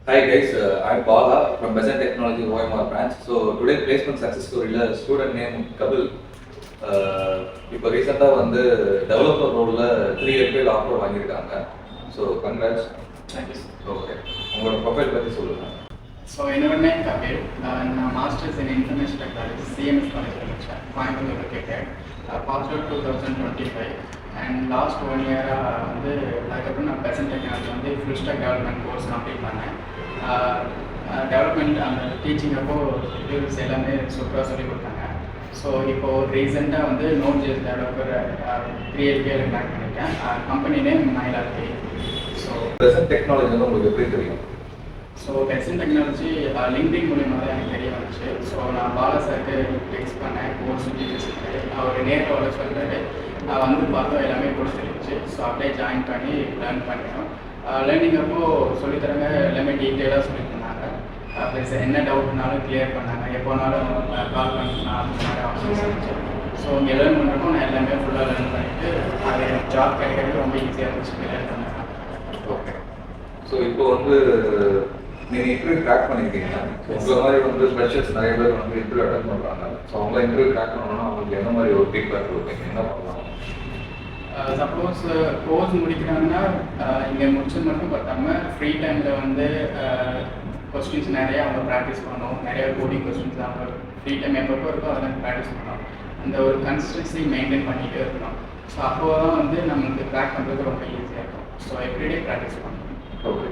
Hi guys, I'm Bala from Besant Technology OMR branch. So today placement success story la student name Kapil. இப்போ ரீசெண்டாக வந்து developer ரோலில் 3 LPL offer வாங்கியிருக்காங்க. So congrats. Thank you. Okay, உங்களோட profile பற்றி சொல்லுங்கள். So என்னோட நேம் கபில். நான் masters in information technology CMS காலேஜில் முடித்தேன், Coimbatore located. Pass out 2025 and last 1 இயராக வந்து அதுக்கப்புறம் நான் பெசன்ட் டெக்னாலஜி வந்து full stack development course complete பண்ணேன். டெவலப்மெண்ட் அந்த டீச்சிங் அப்போ டீட்டெயில்ஸ் எல்லாமே சூப்பராக சொல்லிக் கொடுத்தாங்க. ஸோ இப்போது ரீசெண்டாக வந்து node JS developer 3 LPL crack பண்ணியிருக்கேன். Company name Mayiladuthurai. So Besant technology வந்து உங்களுக்கு எப்படி தெரியும்? ஸோ பெசன்ட் டெக்னாலஜி லிங்க்டின் மூலியமாக தான் எனக்கு தெரிய வந்துச்சு. ஸோ நான் பாலா சாருக்கு டெக்ஸ்ட் பண்ணேன், கோர்ஸ் டீட்டெயில்ஸ் இருக்காரு, அவர் நேரில் வர சொல்கிறாரு. நான் வந்து பார்த்தோம், எல்லாமே கோர்ஸ் தெரிஞ்சிச்சு. ஸோ அப்படியே ஜாயின் பண்ணி லேர்ன் பண்ணிட்டோம். லேர்னிங் அப்போது சொல்லித்தரங்க எல்லாமே டீட்டெயிலாக சொல்லி தந்தாங்க. ப்ளஸ் என்ன டவுட்னாலும் கிளியர் பண்ணாங்க, எப்போனாலும் கால் பண்ணலாம் அந்த மாதிரி ஆப்ஷன்ஸ் இருந்துச்சு. ஸோ இங்கே லேர்ன் பண்ணுறப்போ நான் எல்லாமே ஃபுல்லாக லேர்ன் பண்ணிவிட்டு அது ஜாப் கிடைக்கிறது ரொம்ப ஈஸியாக இருந்துச்சு லேர்ன் பண்ணேன். ஓகே, ஸோ இப்போ வந்து நீங்கள் இன்டர்வியூ கிராக் பண்ணியிருக்கீங்க. உங்களை மாதிரி வந்து ஃப்ரெஷர்ஸ் நிறைய பேர் வந்து இன்டர்வியூ அட்டன் பண்ணுறாங்க. ஸோ அவங்கள இன்டர்வியூ கிராக் பண்ணணும்னா அவங்களுக்கு என்ன மாதிரி ஒரு ஃபீட்பேக் கொடுப்பீங்க, என்ன பண்ணலாம்? சப்போஸ் கோர்ஸ் முடிக்கிறாங்கன்னா இங்கே முடிச்சது மட்டும் பார்த்தாம ஃப்ரீ டைமில் வந்து கொஸ்டின்ஸ் நிறையா அவங்க ப்ராக்டிஸ் பண்ணணும். நிறைய கோடிங் கொஸ்டின்ஸ் அவங்க ஃப்ரீ டைம் எப்பப்போ இருக்கோ அதெல்லாம் ப்ராக்டிஸ் பண்ணணும். அந்த ஒரு கன்சிஸ்டன்சி மெயின்டைன் பண்ணிகிட்டே இருக்கணும். ஸோ அப்போ தான் வந்து நமக்கு ட்ராக் பண்ணுறது ரொம்ப ஈஸியாக இருக்கும். ஸோ எவ்ரிடே ப்ராக்டிஸ் பண்ணணும். ஓகே.